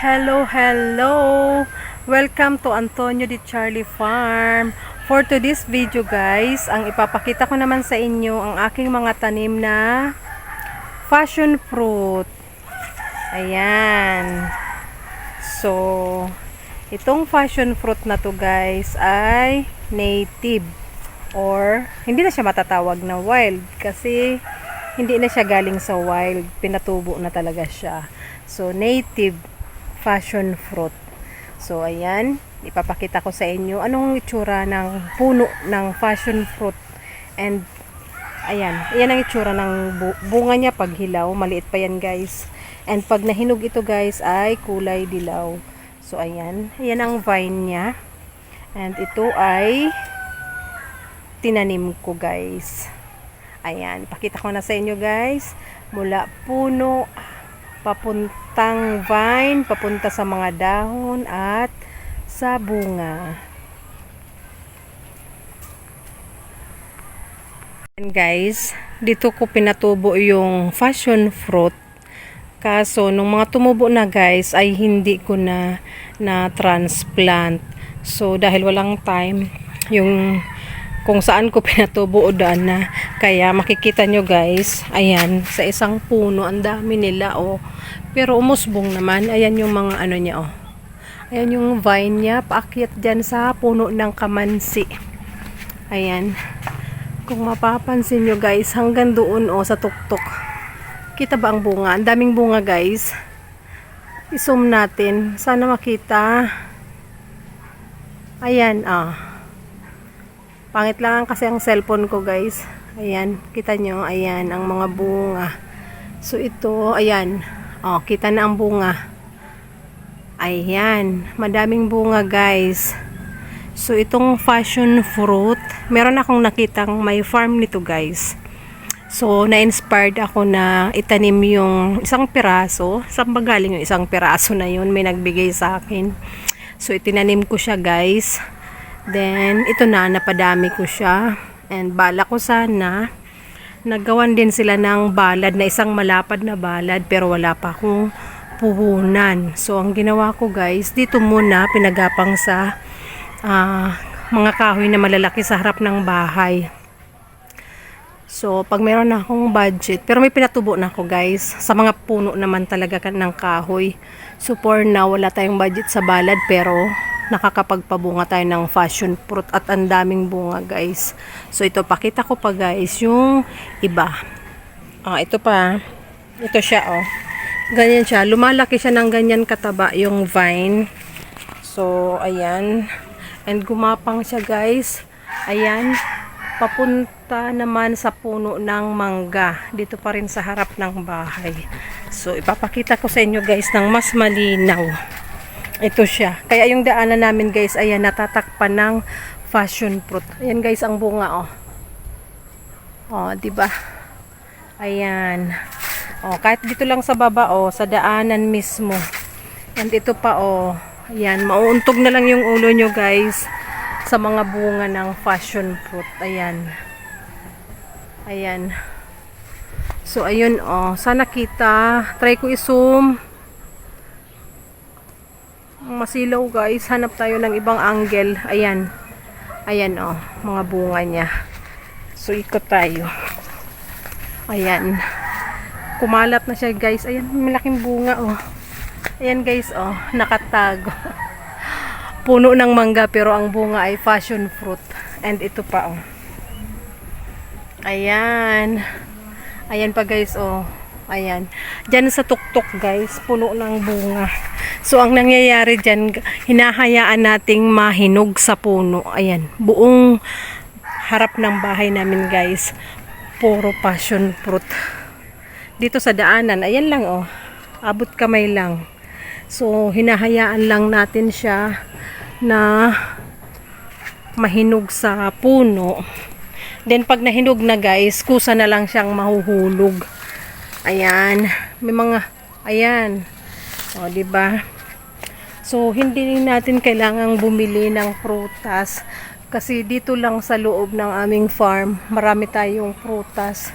Hello, hello! Welcome to Antonio Di Charlie Farm. For today's video guys, ang ipapakita ko naman sa inyo ang aking mga tanim na passion fruit. Ayan. So, itong passion fruit na to guys ay native. Or, hindi na siya matatawag na wild kasi hindi na siya galing sa wild. Pinatubo na talaga siya. So, native passion fruit. So, ayan. Ipapakita ko sa inyo anong itsura ng puno ng passion fruit. And, ayan. Ayan ang itsura ng bunga niya pag hilaw. Maliit pa yan, guys. And, pag nahinog ito, guys, ay kulay dilaw. So, ayan. Ayan ang vine niya. And, ito ay tinanim ko, guys. Ayan. Pakita ko na sa inyo, guys. Mula puno papuntang vine, papunta sa mga dahon at sa bunga. And guys, dito ko pinatubo yung passion fruit. Kaso, nung mga tumubo na guys, ay hindi ko na transplant. So, dahil walang time, yung kung saan ko pinatubo o daan na. Kaya makikita nyo guys, ayan, sa isang puno, ang dami nila oh. Pero umusbong naman, ayan yung mga ano niya oh. Ayan yung vine niya, paakyat dyan sa puno ng kamansi. Ayan. Kung mapapansin nyo guys, hanggang doon oh, sa tuktok. Kita ba ang bunga? Ang daming bunga guys. I-zoom natin. Sana makita. Ayan ah. Pangit lang kasi ang cellphone ko guys. Ayan, kita nyo, ayan ang mga bunga. So ito, ayan. Oh, kita na ang bunga. Ayan, madaming bunga guys. So itong passion fruit, meron akong nakitang may farm nito guys. So na-inspired ako na itanim yung isang piraso. Saan ba galing yung isang piraso na yun? May nagbigay sa akin. So itinanim ko siya guys. Then, ito na, napadami ko siya. And, bala ko sana, nagawan din sila ng balad, na isang malapad na balad, pero wala pa akong puhunan. So, ang ginawa ko guys, dito muna, pinagapang sa mga kahoy na malalaki sa harap ng bahay. So, pag meron na akong budget, pero may pinatubo na ako guys, sa mga puno naman talaga ng kahoy. So, for now, wala tayong budget sa balad, pero nakakapagpabunga tayo ng passion fruit at ang daming bunga guys. So ito, pakita ko pa guys yung iba. Ito pa. Ito siya oh. Ganyan siya. Lumalaki siya ng ganyan kataba yung vine. So ayan. And gumapang siya guys. Ayan. Papunta naman sa puno ng mangga. Dito pa rin sa harap ng bahay. So ipapakita ko sa inyo guys ng mas malinaw. Ito siya. Kaya yung daanan namin guys, ayan, natatakpan ng passion fruit. Ayan guys, ang bunga oh. Oh, 'di ba? Ayan. Oh, kahit dito lang sa baba oh, sa daanan mismo. And ito pa oh. Ayan, mauuntog na lang yung ulo nyo guys sa mga bunga ng passion fruit. Ayan. Ayan. So ayun oh, sana kita. Try ko i-zoom. Masilaw guys, hanap tayo ng ibang angle. Ayan. Ayan oh, mga bunga niya. So ikot tayo. Ayan. Kumalat na siya guys. Ayan, malaking bunga oh. Ayan guys oh, nakatago. Puno ng mangga pero ang bunga ay passion fruit. And ito pa oh. Ayan. Ayan pa guys oh. Ayan. Diyan sa tuktok guys, puno ng bunga. So, ang nangyayari dyan, hinahayaan nating mahinog sa puno. Ayan, buong harap ng bahay namin guys, puro passion fruit. Dito sa daanan, ayan lang oh, abot kamay lang. So, hinahayaan lang natin siya na mahinog sa puno. Then, pag nahinog na guys, kusa na lang siyang mahuhulog. Ayan, may mga, ayan. O, diba? So, hindi natin kailangang bumili ng prutas. Kasi dito lang sa loob ng aming farm, marami tayong prutas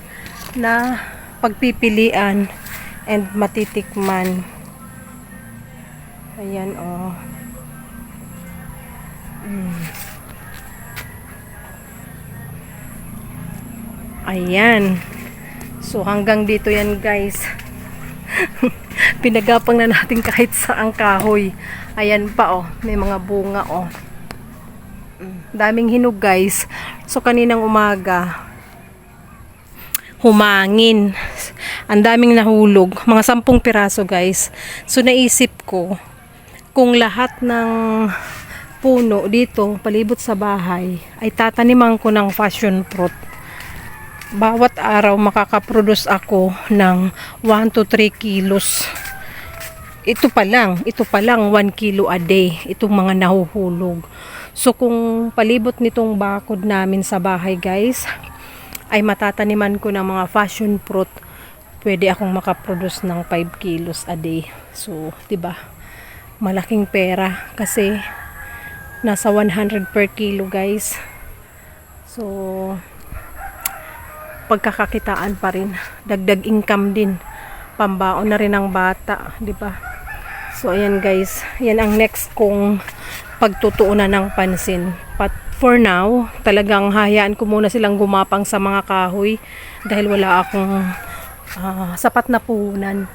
na pagpipilian and matitikman. Ayan, oh. Ayan. So, hanggang dito yan, guys. Pinagapang na natin kahit saang kahoy. Ayan pa, oh. May mga bunga, oh. Daming hinog, guys. So, kaninang umaga, humangin. Ang daming nahulog. Mga 10 piraso, guys. So, naisip ko, kung lahat ng puno dito, palibot sa bahay, ay tataniman ko ng passion fruit. Bawat araw makakaproduce ako ng 1 to 3 kilos. Ito pa lang 1 kilo a day, itong mga nahuhulog. So kung palibot nitong bakod namin sa bahay, guys, ay matataniman ko ng mga passion fruit, pwede akong makaproduce ng 5 kilos a day. So, 'di ba? Malaking pera kasi nasa 100 per kilo, guys. So, pagkakakitaan pa rin, dagdag income din, pambaon na rin ng bata, di ba? So ayan, guys, yan ang next kong pagtutuunan ng pansin. But for now, talagang hayaan ko muna silang gumapang sa mga kahoy dahil wala akong sapat na puhunan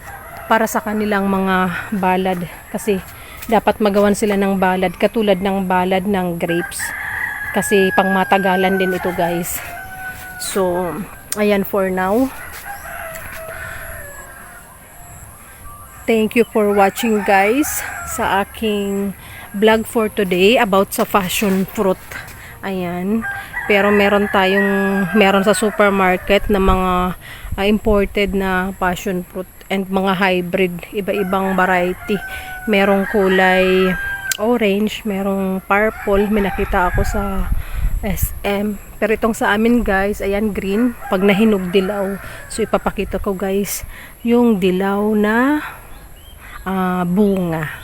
para sa kanilang mga balad, kasi dapat magawan sila ng balad katulad ng balad ng grapes, kasi pangmatagalan din ito, guys. So ayan for now. Thank you for watching, guys, sa aking vlog for today about sa passion fruit. Ayan. Pero meron sa supermarket na mga imported na passion fruit and mga hybrid, iba-ibang variety. Merong kulay orange, merong purple, may nakita ako sa SM. Pero itong sa amin, guys, ayan, green. Pag nahinog, dilaw. So ipapakita ko, guys, yung dilaw na bunga.